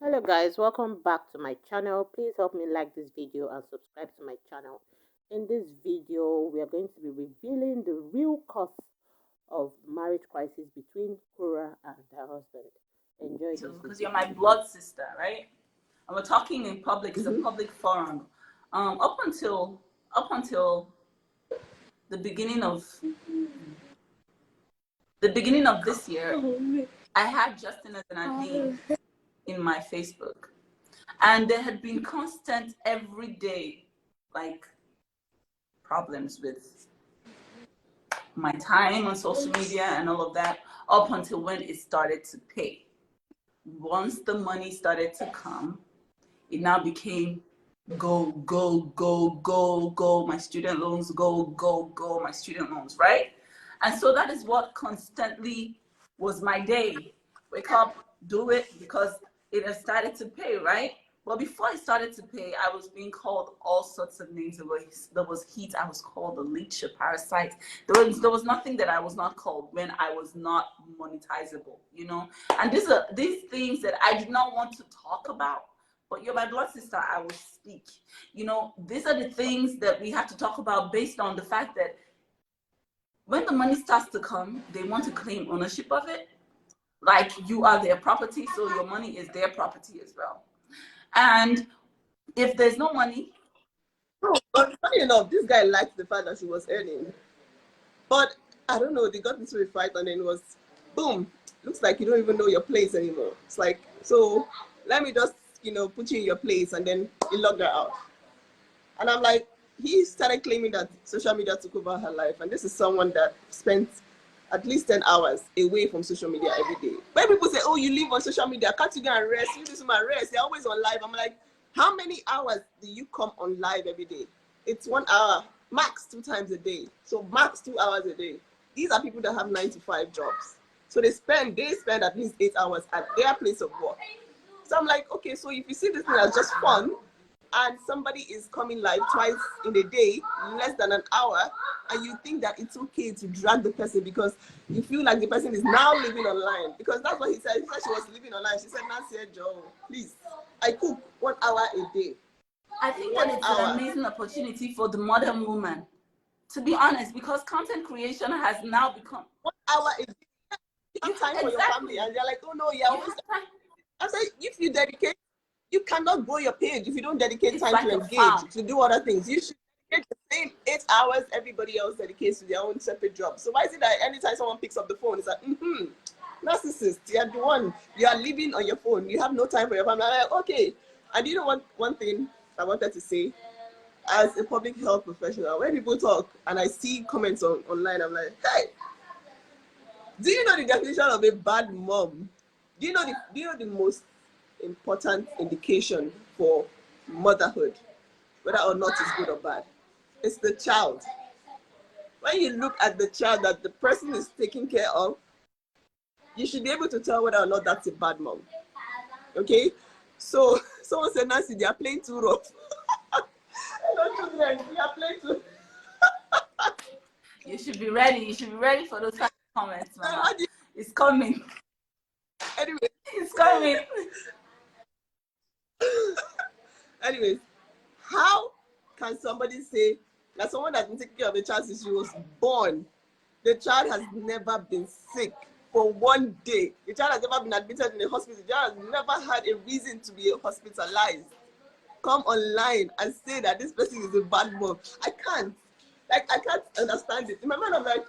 Hello guys, welcome back to my channel. Please help me like this video and subscribe to my channel. In this video, we are going to be revealing the real cause of marriage crisis between Korra and her husband. Enjoy this video. Because you're my blood sister, right? And we're talking in public. It's a public forum. Up until the beginning of this year, I had Justin as an admin in my Facebook, and there had been constant everyday like problems with my time on social media and all of that, up until when it started to pay. Once the money started to come, it now became go, go, go, go, go, my student loans, go, go, go, my student loans, right? And so that is what constantly was my day. Wake up, do it, because it has started to pay, right? Well, before it started to pay, I was being called all sorts of names. There was heat. I was called a leech, a parasite. There was nothing that I was not called when I was not monetizable, you know? And these are these things that I did not want to talk about. But you're my blood sister, I will speak. You know, these are the things that we have to talk about based on the fact that when the money starts to come, they want to claim ownership of it. Like you are their property, so your money is their property as well. And if there's no money. But funny enough, this guy liked the fact that she was earning. But I don't know, they got into a fight and then it was boom. Looks like you don't even know your place anymore. It's like, so let me just, put you in your place, and then he locked her out. And I'm like, he started claiming that social media took over her life. And this is someone that spent at least 10 hours away from social media every day. When people say, oh, you live on social media, can't you go and rest? You do some rest. They're always on live. I'm like, how many hours do you come on live every day? It's 1 hour, max 2 times a day. So max 2 hours a day. These are people that have 9 to 5 jobs. So they spend at least 8 hours at their place of work. So I'm like, okay, so if you see this thing as just fun, and somebody is coming live twice in a day, less than an hour, and you think that it's okay to drag the person because you feel like the person is now living online. Because that's what he said. He said she was living online. She said, Nancy, Joe, please, I cook 1 hour a day. I think that it's an amazing opportunity for the modern woman, to be honest, because content creation has now become 1 hour a day. You have time for your family, and they're like, oh no, yeah. I said, if you dedicate, you cannot grow your page if you don't dedicate time to engage, to do other things. You should dedicate the same 8 hours everybody else dedicates to their own separate job. So why is it that anytime someone picks up the phone, it's like, narcissist, you're the one, you are living on your phone, you have no time for your family. I'm like, okay. And you know one thing I wanted to say, as a public health professional, when people talk and I see comments online, I'm like, hey, do you know the definition of a bad mom? Do you know the most important indication for motherhood, whether or not it's good or bad? It's the child. When you look at the child that the person is taking care of, you should be able to tell whether or not that's a bad mom. Okay? So someone said, Nancy, they are playing too rough. No children, they are playing too. You should be ready. You should be ready for those comments, man. It's coming. Anyway, it's coming. Anyways, how can somebody say that someone that's been taking care of a child since she was born, the child has never been sick for 1 day, the child has never been admitted in a hospital, the child has never had a reason to be hospitalized, come online and say that this person is a bad mom? I can't understand it. In my mind, I'm like,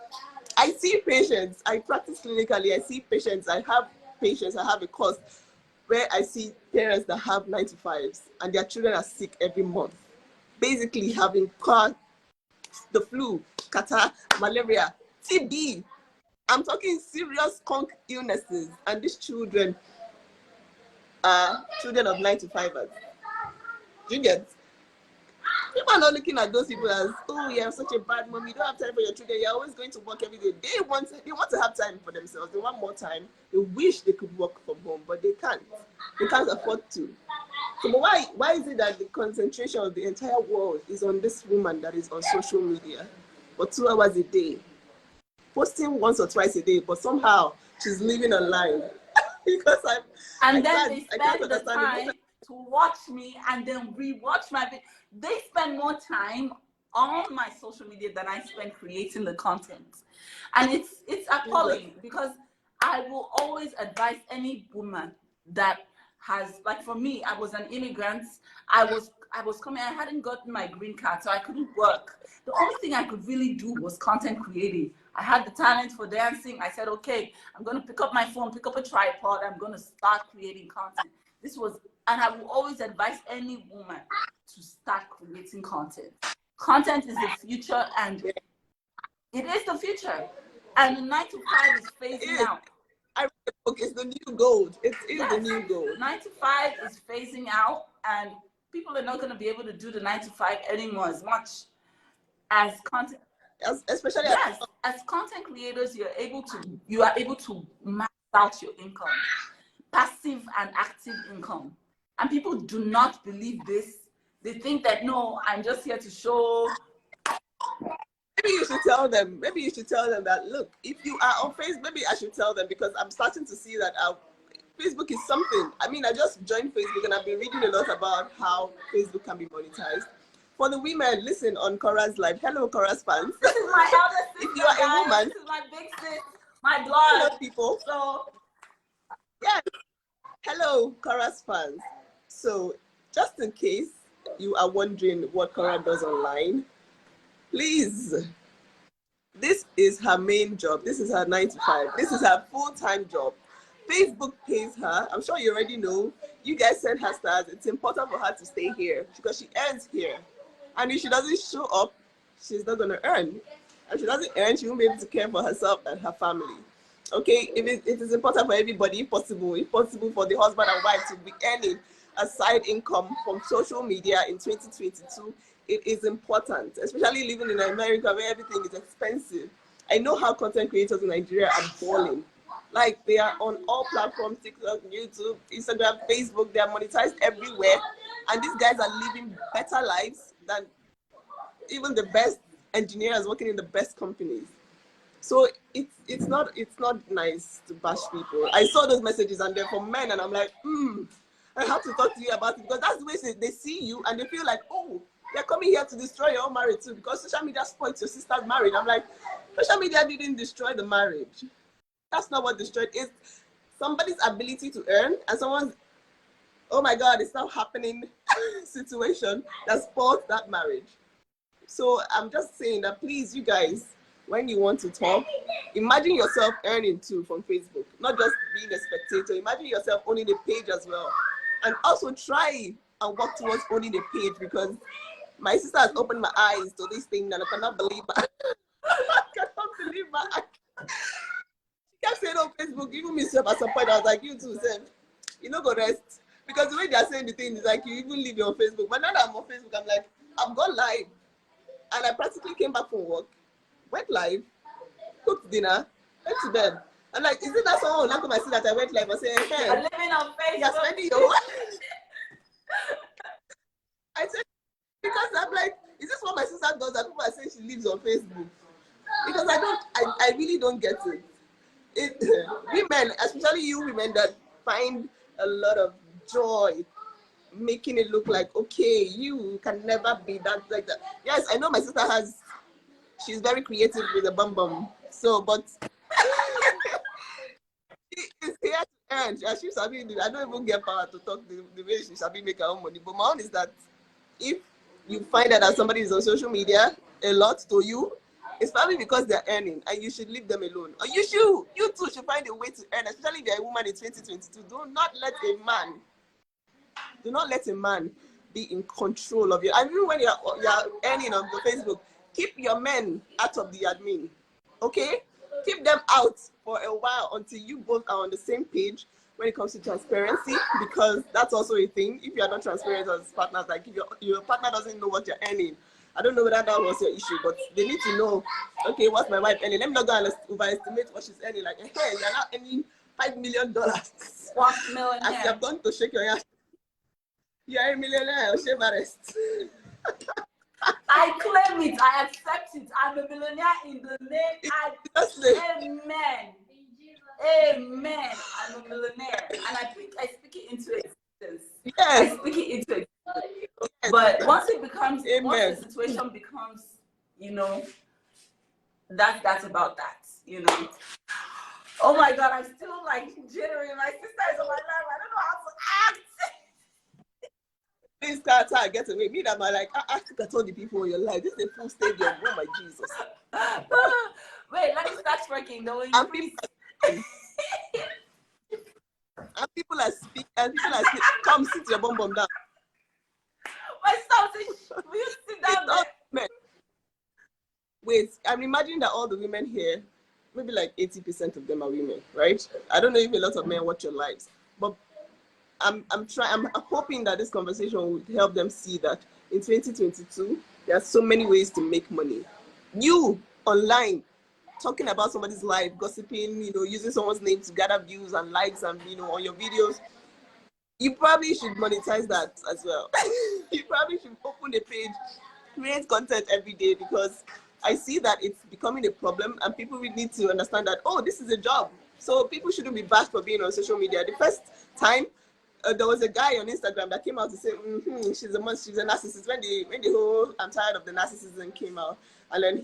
I see patients, I practice clinically, I see patients, I have a course where I see parents that have 9 to 5s and their children are sick every month, basically having the flu, catarrh, malaria, TB. I'm talking serious conk illnesses, and these children are children of 9 to 5ers. Do you get? People are not looking at those people as, oh, you're such a bad mom, you don't have time for your children, you're always going to work every day. They want to have time for themselves. They want more time. They wish they could work from home, but they can't. They can't afford to. So but why is it that the concentration of the entire world is on this woman that is on social media for 2 hours a day, posting once or twice a day, but somehow she's living online? because And then they I can't spend the understand time to watch me and then rewatch my video. They spend more time on my social media than I spend creating the content. And it's appalling because I will always advise any woman that has, like for me, I was an immigrant. I was coming, I hadn't gotten my green card, so I couldn't work. The only thing I could really do was content creating. I had the talent for dancing. I said, okay, I'm going to pick up my phone, pick up a tripod. I'm going to start creating content. And I will always advise any woman to start creating content. Content is the future, and it is the future. And the 9 to 5 is phasing out. I read the book. It's the new gold. It is the new gold. 9 to 5 is phasing out, and people are not going to be able to do the 9 to 5 anymore as much as content. Especially as content creators, you are able to max out your income, passive and active income. And people do not believe this. They think that, no, I'm just here to show. Maybe you should tell them. Maybe you should tell them that, look, if you are on Facebook, maybe I should tell them, because I'm starting to see that Facebook is something. I mean, I just joined Facebook and I've been reading a lot about how Facebook can be monetized. For the women, listen on Korra's live. Hello, Korra's fans. This is my elder sister. If you are a woman, this is my big sis, my blood. hello, people. So, yeah. Hello, Korra's fans. So, just in case you are wondering what Korra does online, please, this is her main job. This is her 9 to 5. This is her full-time job. Facebook pays her. I'm sure you already know. You guys send her stars. It's important for her to stay here because she earns here. And if she doesn't show up, she's not going to earn. And if she doesn't earn, she won't be able to care for herself and her family. Okay? It is important for everybody, if possible for the husband and wife to be earning a side income from social media in 2022. It is important, especially living in America where everything is expensive. I know how content creators in Nigeria are balling. Like, they are on all platforms, TikTok, YouTube, Instagram, Facebook. They are monetized everywhere. And these guys are living better lives than even the best engineers working in the best companies. So it's not nice to bash people. I saw those messages and they're from men, and I'm like, I have to talk to you about it, because that's the way they see you and they feel like, oh, they're coming here to destroy your own marriage too, because social media spoils your sister's marriage. I'm like, social media didn't destroy the marriage. That's not what destroyed it. It's somebody's ability to earn and someone's, oh my God, it's not happening situation that spoils that marriage. So I'm just saying that, please, you guys, when you want to talk, imagine yourself earning too from Facebook, not just being a spectator. Imagine yourself owning a page as well. And also try and work towards owning a page, because my sister has opened my eyes to this thing and I cannot believe her. I cannot believe her. She kept saying on Facebook, even myself at some point, I was like, you too, Sam, you know, go rest. Because the way they are saying the thing is like, you even leave it on Facebook. But now that I'm on Facebook, I'm like, I've gone live. And I practically came back from work, went live, cooked dinner, went to bed. I'm like, isn't that someone who like see that I went live and say, hey, I'm living on Facebook. You're spending your I said, because I'm like, is this what my sister does that people are saying she lives on Facebook? Because I really don't get it. Women, especially you women that find a lot of joy making it look like, okay, you can never be that like that. Yes, I know my sister she's very creative with a bum bum. So, but she is here to earn. I don't even get power to talk the way she shall be make her own money. But my own is that if you find out that somebody is on social media a lot to you, it's probably because they're earning and you should leave them alone. Or you too should find a way to earn, especially if you're a woman in 2022. Do not let a man be in control of you. And even when you're earning on the Facebook, keep your men out of the admin. Okay? Keep them out for a while until you both are on the same page when it comes to transparency, because that's also a thing. If you are not transparent as partners, like if your partner doesn't know what you're earning, I don't know whether that was your issue, but they need to know, okay, what's my wife earning? Let me not go and overestimate what she's earning. Like, hey, you're not earning $5 million. $1 million. As you have gone to shake your ass. You're a millionaire, shave arrest. I claim it, I accept it. I'm a millionaire in the name of Amen. Amen. I'm a millionaire, and I speak it into existence. Yes. I speak it into existence. Yes. But once the Amen. situation becomes, that's about that, Oh my God, I'm still like jittering. My sister is on my life. I don't know how to act. This character get away. Me that my like, look at all the people in your life. This is a full stadium. Oh my Jesus. Wait, let me start twerking. Don't And increase. people are speaking. Come sit your bum down. My sister, will you sit down there? Wait, I'm imagining that all the women here, maybe like 80% of them are women, right? I don't know if a lot of men watch your lives, but I'm hoping that this conversation will help them see that in 2022 there are so many ways to make money. You online talking about somebody's life, gossiping, using someone's name to gather views and likes and on your videos. You probably should monetize that as well. You probably should open a page, create content every day, because I see that it's becoming a problem and people really need to understand that, oh, this is a job. So people shouldn't be bashed for being on social media. The first time there was a guy on Instagram that came out to say, she's a narcissist. When the whole I'm tired of the narcissism came out. And then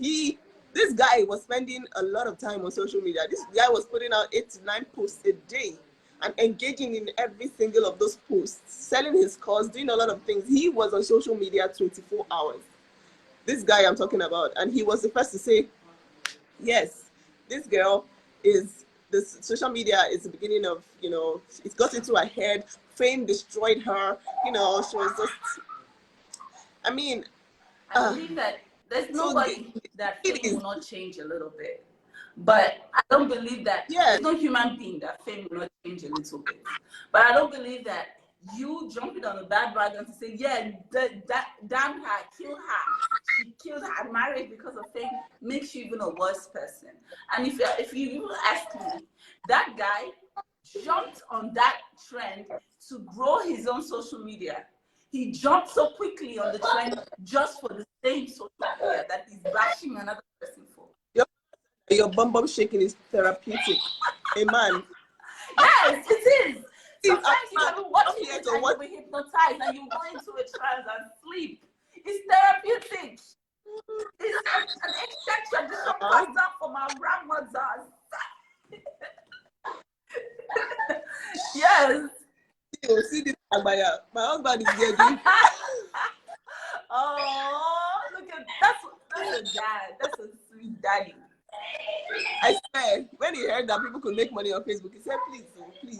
this guy was spending a lot of time on social media. This guy was putting out 8 to 9 posts a day and engaging in every single of those posts, selling his cause, doing a lot of things. He was on social media 24 hours. This guy I'm talking about. And he was the first to say, yes, this girl the social media is the beginning of, it got into her head. Fame destroyed her. She was just, I believe that there's nobody that fame will not change a little bit. But I don't believe that there's no human being that fame will not change a little bit. But I don't believe that you jumping on a bandwagon to say, yeah, damn her, kill her. She killed her marriage because of fame makes you even a worse person. And if you even ask me, that guy jumped on that trend to grow his own social media. He jumped so quickly on the trend just for the same social media that he's bashing another person for. Your bum shaking is therapeutic. Amen. Yes, it is. Sometimes you can be watching it and you'll be hypnotized and you go into a trance and sleep. It's therapeutic. It's an ancient tradition passed down from our grandmothers. Yes. See this Agbaya. My husband is there. Oh, look at that's a dad. That's a sweet daddy. I swear, when he heard that people could make money on Facebook, he said, please.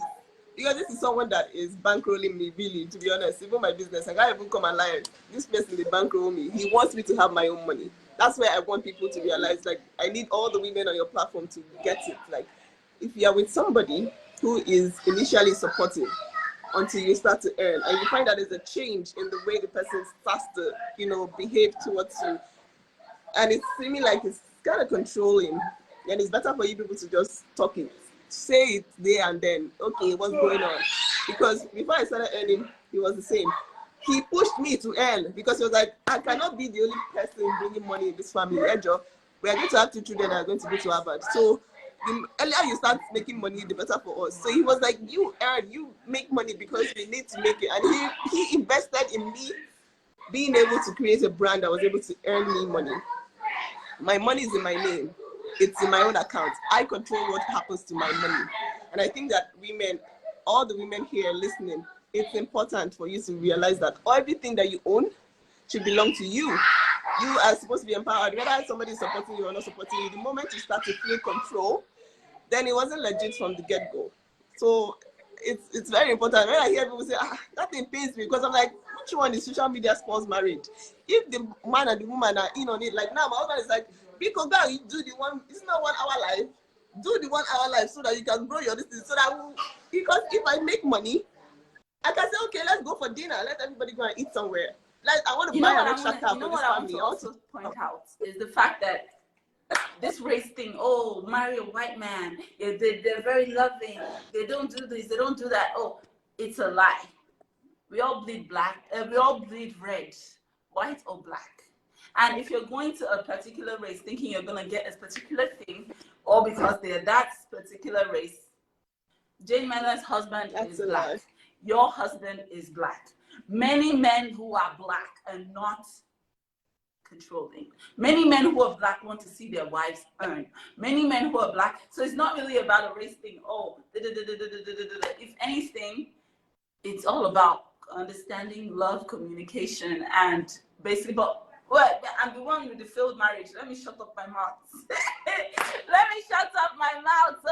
Because this is someone that is bankrolling me, really, to be honest. Even my business, I can't even come and lie. This person, they bankroll me. He wants me to have my own money. That's where I want people to realize, like, I need all the women on your platform to get it. Like, if you are with somebody who is initially supportive until you start to earn, and you find that there's a change in the way the person starts to, behave towards you, and it's seeming like it's kind of controlling, then it's better for you people to just talk it. Say it there and then. Okay, what's going on? Because before I started earning, he was the same. He pushed me to earn because he was like, I cannot be the only person bringing money in this family. Ejo, we are going to have 2 children that are going to go to Harvard. So the earlier you start making money, the better for us. So he was like, you earn, you make money because we need to make it. And he invested in me being able to create a brand that was able to earn me money. My money is in my name. It's in my own account. I control what happens to my money. And I think that women, all the women here listening, it's important for you to realize that everything that you own should belong to you. You are supposed to be empowered. Whether somebody is supporting you or not supporting you, the moment you start to feel control, then it wasn't legit from the get-go. So it's very important. When I hear people say, that thing pains me, because I'm like, which one is social media spoils marriage? If the man and the woman are in on it, like now, my husband is like, because girl, you do the one, it's not 1 hour life. Do the 1 hour life so that you can grow your distance. So that because if I make money, I can say, okay, let's go for dinner. Let everybody go and eat somewhere. Like I want to buy an extra car for this family. I want to also point out is the fact that this race thing, oh, marry a white man, they're very loving, they don't do this, they don't do that. Oh, it's a lie. We all bleed black, we all bleed red, white or black. And if you're going to a particular race thinking you're going to get a particular thing, or because they're that particular race, Jane Melon's husband That's is a black. lie. Your husband is black. Many men who are black and not controlling. Many men who are black want to see their wives earn. Many men who are black, so it's not really about a race thing. Oh, if anything, it's all about understanding, love, communication, and basically, but what? I'm the one with the failed marriage. Let me shut up my mouth. Let me shut up my mouth.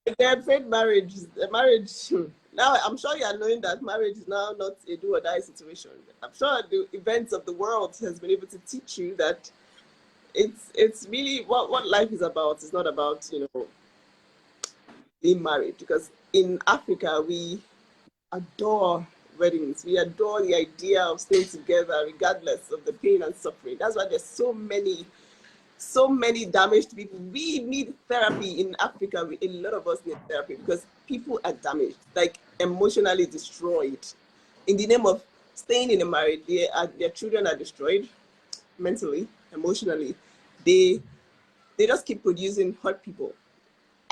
Again, faith marriage, marriage. Now, I'm sure you are knowing that marriage is now not a do or die situation. I'm sure the events of the world has been able to teach you that it's really what life is about. It's not about being married, because in Africa we adore weddings. We adore the idea of staying together regardless of the pain and suffering. That's why there's so many damaged people. We need therapy in Africa. A lot of us need therapy because people are damaged, like emotionally destroyed. In the name of staying in a marriage, their children are destroyed mentally, emotionally. They just keep producing hurt people.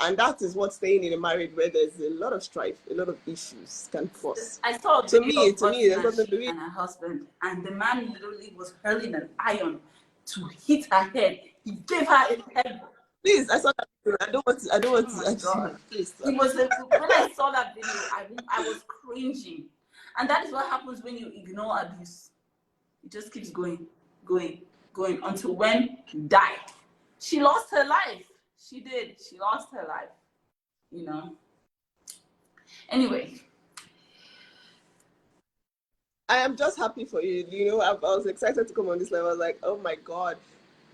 And that is what staying in a marriage where there's a lot of strife, a lot of issues can cause. I saw a To video me, of there's nothing to she be. and her husband, and the man literally was hurling an iron to hit her head. He gave her a head. Please, I saw that video. I don't want to. I don't want Oh to. my God. Please. It was when I saw that video, I was cringing. And that is what happens when you ignore abuse. It just keeps going, going, going until when you die. She lost her life. She did. She lost her life. You know. Anyway. I am just happy for you. I was excited to come on this level. I was like, oh my God,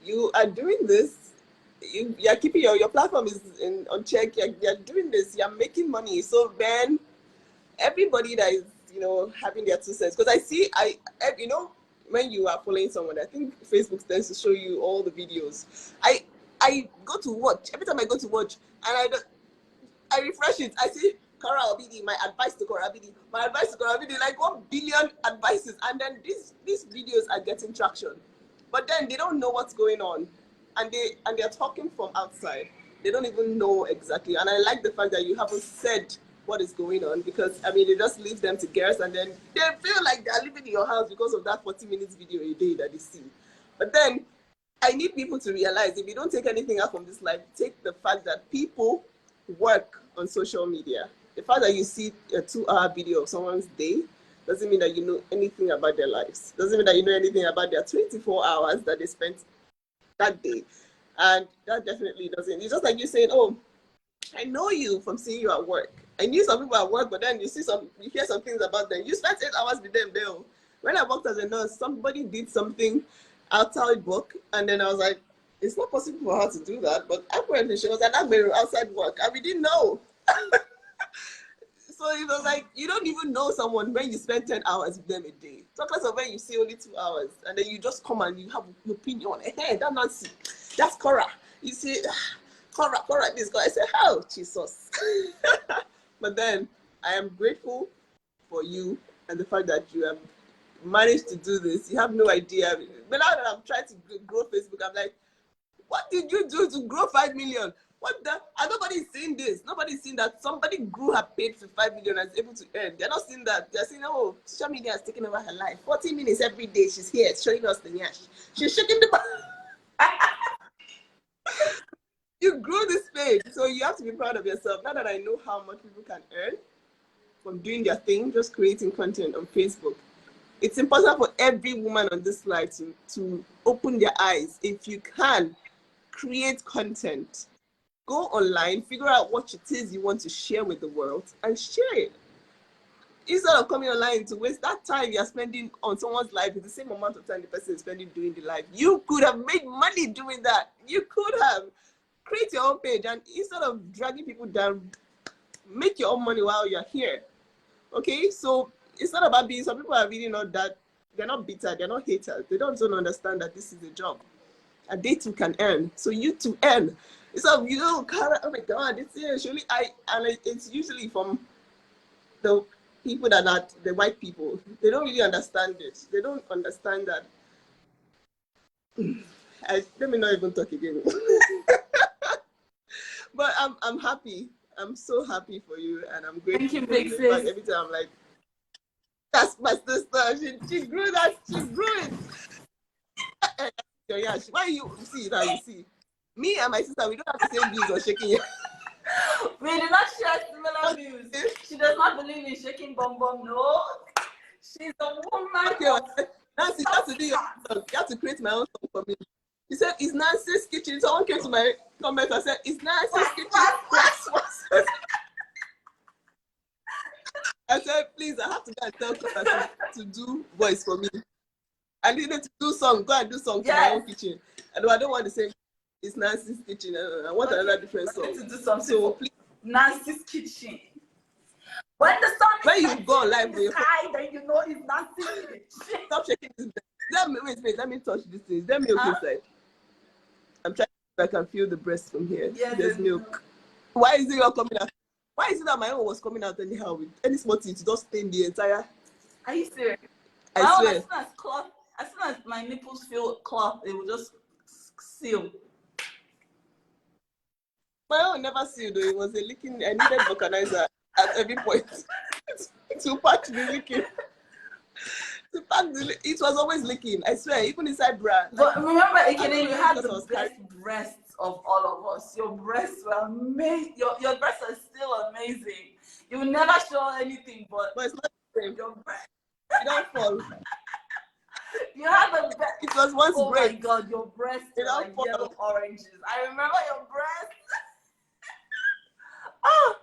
you are doing this. You're keeping your platform is on check. You're doing this. You're making money. So then everybody that is, having their 2 cents, because when you are following someone, I think Facebook tends to show you all the videos. I go to watch, every time I go to watch, and I refresh it, I see Korra Obidi, my advice to Korra Obidi, like 1 billion advices, and then these videos are getting traction, but then they don't know what's going on, and they're talking from outside. They don't even know exactly, and I like the fact that you haven't said what is going on, because it just leaves them to guess, and then they feel like they're living in your house because of that 40 minutes video a day that they see. But then I need people to realize, if you don't take anything out from this life, take the fact that people work on social media. The fact that you see a 2-hour video of someone's day doesn't mean that you know anything about their lives. Doesn't mean that you know anything about their 24 hours that they spent that day. And that definitely doesn't. It's just like you saying, oh, I know you from seeing you at work. I knew some people at work, but then you hear some things about them. You spent 8 hours with them, Bill. When I worked as a nurse, somebody did something outside work, and then I was like, it's not possible for her to do that, but apparently she was an admin outside work, and we didn't know. So it was like, you don't even know someone when you spend 10 hours with them a day. Talk less of when you see only 2 hours, and then you just come and you have your opinion. Hey, that Nancy, that's Korra. You see, Korra, this guy. I said, oh, Jesus. But then I am grateful for you and the fact that you have managed to do this. You have no idea. But now that I'm trying to grow Facebook, I'm like, what did you do to grow 5 million? What the? And nobody's seeing this. Nobody's seeing that somebody grew her page to 5 million and is able to earn. They're not seeing that. They're saying, oh, social media has taken over her life. 40 minutes every day, she's here showing us the nyash. She's shaking the You grew this page, so you have to be proud of yourself. Now that I know how much people can earn from doing their thing, just creating content on Facebook, it's important for every woman on this slide to open their eyes. If you can, create content. Go online, figure out what it is you want to share with the world, and share it. Instead of coming online to waste that time you're spending on someone's life, with the same amount of time the person is spending doing the life. You could have made money doing that. You could have. Create your own page, and instead of dragging people down, make your own money while you're here. Okay, so it's not about being. Some people are really not that. They're not bitter. They're not haters. They don't understand that this is a job, and they too can earn. So you too earn. So Kara, oh my God, it's usually it's usually from the people that are the white people. They don't really understand it. They don't understand that. Let me not even talk again. But I'm happy. I'm so happy for you, and I'm grateful. Thank you, for big you. In fact, sis. every time I'm like, that's my sister. She grew that. She grew it. Yeah. Why you see now? You see, me and my sister, we don't have the same views on shaking. We do not share similar views. She does not believe in shaking bum bum. No, she's a woman. Okay, Nancy, you have to do your song. You have to create my own song for me. He said, "It's Nancy's kitchen." Someone came to my comment and said, "It's Nancy's kitchen." I said, "Please, I have to go and tell Korra to do voice for me. I needed to do song. Go and do song for my own kitchen. And I don't want to say it's Nancy's kitchen. I want another different song. To do something. So please, Nancy's kitchen. When the sun is when you go live in the sky, then you know it's Nancy's kitchen. Stop shaking this. Wait. Let me touch this thing. Is there milk inside? I'm trying to see if I can feel the breast from here. Yes, there's milk. Why is it all coming out? Why is it that my own was coming out anyhow with any small thing to just stain the entire? Are you serious? I swear. As soon as my nipples feel cloth, it will just seal. My own never sealed though. It was a leaking. I needed vulcanizer at every point to patch the leaking. It was always leaking. I swear, even inside bra. But remember, Ekene, you had the best breasts of all of us. Your breasts were amazing. Your breasts are still amazing. You will never show anything, but it's not the same. Your breast. You don't fall. You have the best. It was once breast. Oh my God, your breasts were like fall. yellow oranges. I remember your breasts. Oh.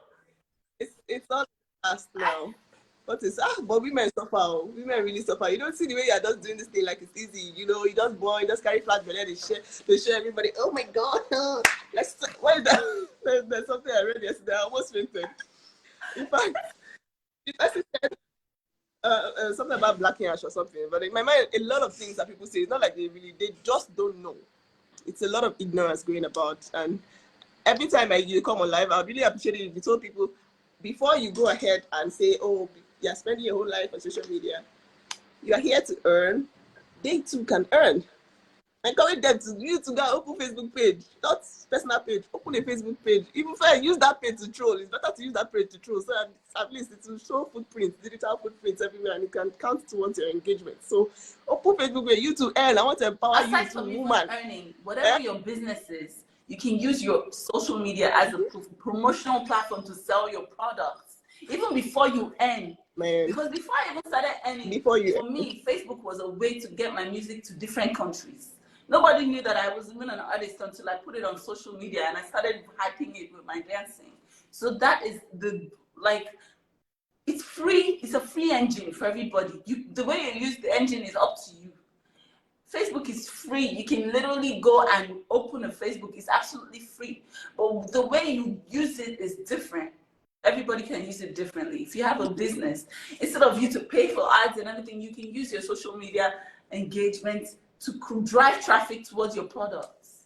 It's not fast now. But women suffer. Women really suffer. You don't see the way you're just doing this thing like it's easy. You know, you just born, you just carry flat belly, they show everybody, oh my God. What is that? There's something I read yesterday. I almost fainted. In fact, the person said something about black ash or something. But in my mind, a lot of things that people say, it's not like they just don't know. It's a lot of ignorance going about. And every time you come on live, I really appreciate it if you told people, before you go ahead and say, oh, you're spending your whole life on social media, you are here to earn, they too can earn. Encourage them to you to go open Facebook page, not personal page, open a Facebook page. Even if I use that page to troll, it's better to use that page to troll. So at least it will show footprints, digital footprints everywhere, and you can count towards your engagement. So open Facebook page, you to earn. I want to empower you to woman. Earning, whatever your business is, you can use your social media as a promotional platform to sell your products, even before you earn. Man. Because before I even started earning, for me, Facebook was a way to get my music to different countries. Nobody knew that I was even an artist until I put it on social media and I started hyping it with my dancing. So that is it's free. It's a free engine for everybody. The way you use the engine is up to you. Facebook is free. You can literally go and open a Facebook. It's absolutely free. But the way you use it is different. Everybody can use it differently. If you have a business, instead of you to pay for ads and everything, you can use your social media engagement to drive traffic towards your products.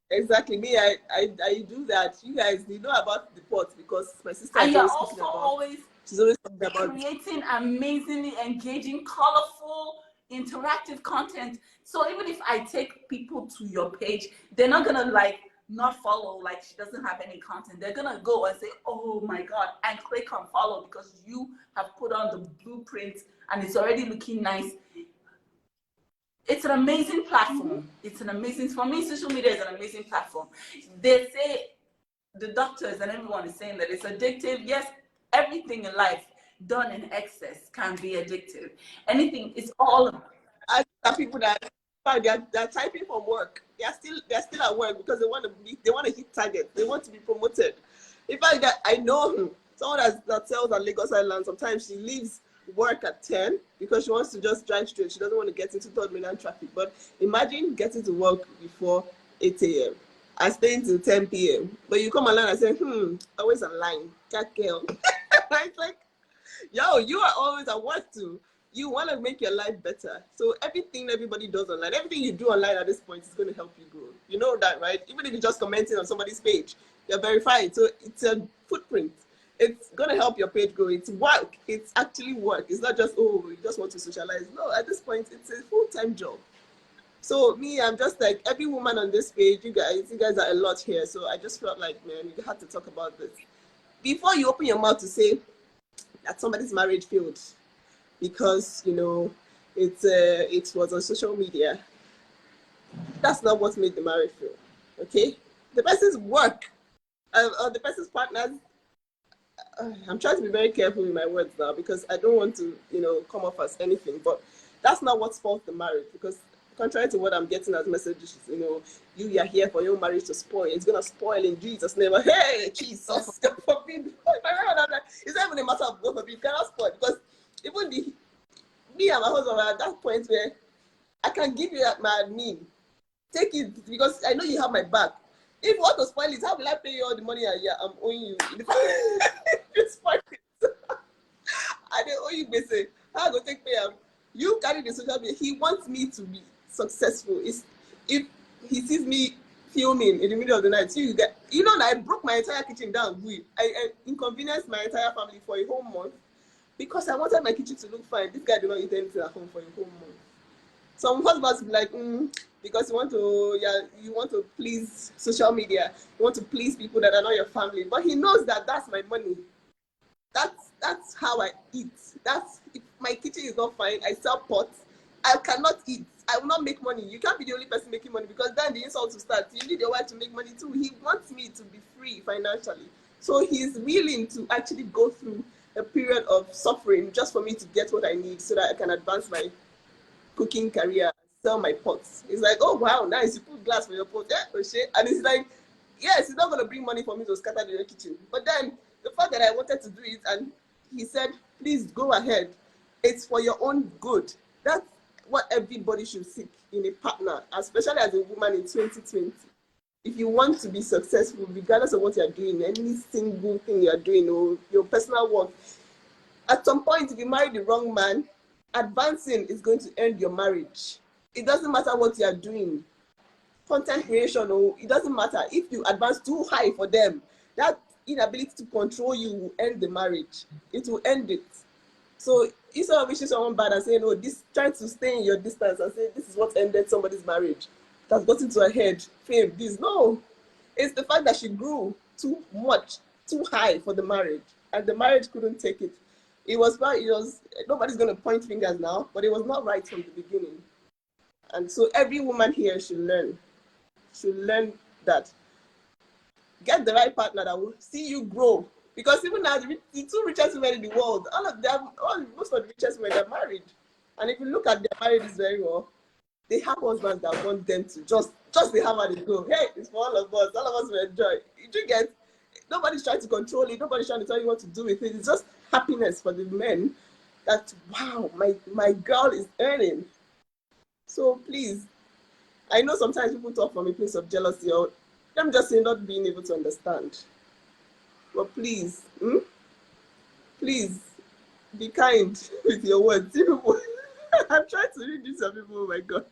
Exactly. Me, I do that. You guys, you know about the pot because my sister and is you're always she's always talking about creating amazingly engaging, colorful, interactive content. So even if I take people to your page, they're not gonna not follow like she doesn't have any content. They're gonna go and say, oh my God, and click on follow because you have put on the blueprint and it's already looking nice. It's an amazing platform. For me, social media is an amazing platform. They say, the doctors and everyone is saying that it's addictive. Yes, everything in life done in excess can be addictive. Anything is all. I have people that they're typing for work. They're still at work because they want to hit targets. They want to be promoted. In fact, I know someone that sells at Lagos Island. Sometimes she leaves work at 10 because she wants to just drive straight. She doesn't want to get into third mainland traffic. But imagine getting to work before 8 a.m. and staying till 10 p.m. But you come along and say, always online. Cat girl. It's like, yo, you are always at work too. You want to make your life better. So everything everybody does online, everything you do online at this point is going to help you grow. You know that, right? Even if you're just commenting on somebody's page, you're verified. So it's a footprint. It's going to help your page grow. It's work. It's actually work. It's not just, oh, you just want to socialize. No, at this point, it's a full-time job. So me, I'm just like every woman on this page. You guys are a lot here. So I just felt like, man, you had to talk about this before you open your mouth to say that somebody's marriage failed because it was on social media. That's not what made the marriage fail. Okay, the person's work, or the person's partners. I'm trying to be very careful with my words now because I don't want to, come off as anything. But that's not what spoils the marriage, because contrary to what I'm getting as messages, you are here for your marriage to spoil. It's gonna spoil in Jesus' name. Hey, Jesus, God forbid. It's not even a matter of God forbid. It cannot spoil, because even me and my husband are at that point where I can give you my admin. Take it, because I know you have my back. If you want to spoil it, how will I pay you all the money I'm owing you? You spoil it. I don't owe you basic. How I go take pay him? You carry the social media. He wants me to be successful. If he sees me filming in the middle of the night, I broke my entire kitchen down. I inconvenienced my entire family for a whole month because I wanted my kitchen to look fine. This guy did not eat anything at home for a whole month. Some husbands be like, because you want to please social media, you want to please people that are not your family. But he knows that that's my money. That's how I eat. If my kitchen is not fine, I sell pots. I cannot eat. I will not make money. You can't be the only person making money, because then the insult will start. You need your wife to make money too. He wants me to be free financially. So he's willing to actually go through a period of suffering just for me to get what I need so that I can advance my cooking career, sell my pots. It's like, oh wow, nice, you put glass for your pot. Yeah, oh shit. And it's like, yes, it's not going to bring money for me to scatter the kitchen. But then the fact that I wanted to do it, and he said, please go ahead. It's for your own good. That's what everybody should seek in a partner, especially as a woman in 2020. If you want to be successful, regardless of what you're doing, any single thing you're doing, or your personal work, at some point, if you marry the wrong man, advancing is going to end your marriage. It doesn't matter what you're doing. Content creation, it doesn't matter. If you advance too high for them, that inability to control you will end the marriage. It will end it. So instead of wishing someone bad and saying, trying to stay in your distance and say, this is what ended somebody's marriage, it has gotten to her head, fame, this. No, it's the fact that she grew too much, too high for the marriage, and the marriage couldn't take it. Nobody's going to point fingers now, but it was not right from the beginning. And so every woman here should learn that. Get the right partner that will see you grow. Because even now, the two richest women in the world, most of the richest women are married. And if you look at their marriages very well, they have husbands that want them to just they have and they go. Hey, it's for all of us will enjoy. You get, nobody's trying to control it, nobody's trying to tell you what to do with it. It's just happiness for the men that, wow, my girl is earning. So please, I know sometimes people talk from a place of jealousy, or let me just say not being able to understand. But please, please be kind with your words. I'm trying to read this to people, oh my God.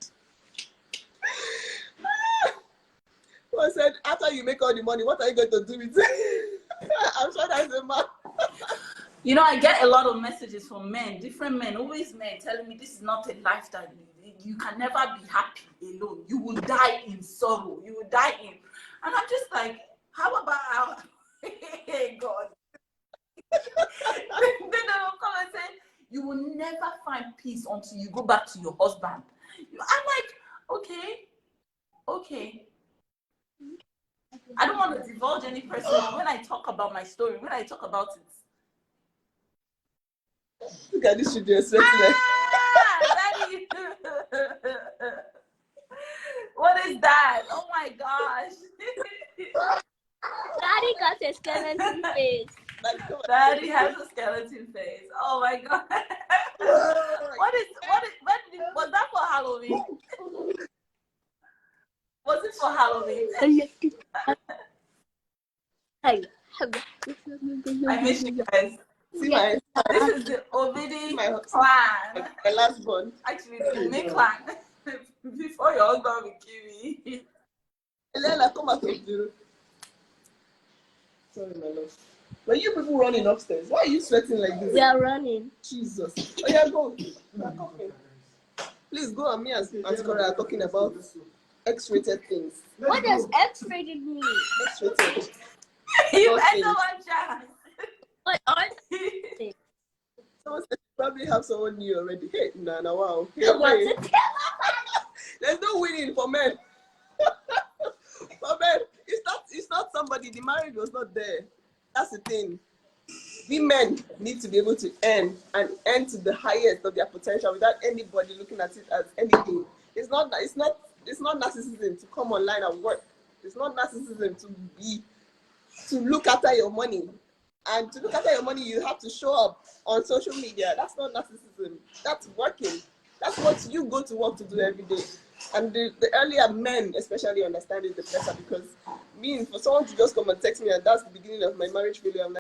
Well, said, after you make all the money, what are you going to do with it? I'm sure that's a man. I get a lot of messages from men, different men, always men, telling me this is not a life that you can never be happy alone. You will die in sorrow. You will die in. And I'm just like, how about God? Then they'll come and say, you will never find peace until you go back to your husband. I'm like, okay. I don't want to divulge any personal. When I talk about my story, when I talk about it. Look at this video, sweating. Daddy. What is that? Oh my gosh. Daddy got a skeleton face. Daddy has a skeleton face. Oh my God. Was that for Halloween? Was it for Halloween? I miss you guys. See my, this is the obidi clan. My last born. Actually, the Umi clan. Before your husband will kill me. Elena, come out of the. Sorry, my love. But you people running upstairs. Why are you sweating like this? We are running. Jesus. Oh yeah, go. Please go on me as Korra are talking about X-rated things. What does X-rated mean? X-rated. You Nothing. better watch out. What are Someone said you probably have someone new already. Hey, nah, wow. what's Hey. it? There's no winning for men. For men, it's not somebody, the marriage was not there. That's the thing. We men need to be able to earn and earn to the highest of their potential without anybody looking at it as anything. It's not narcissism to come online and work. It's not narcissism to look after your money. And to look after your money, you have to show up on social media. That's not narcissism. That's working. That's what you go to work to do every day. And the earlier men especially understand it the better, because for someone to just come and text me and that's the beginning of my marriage failure, I'm like,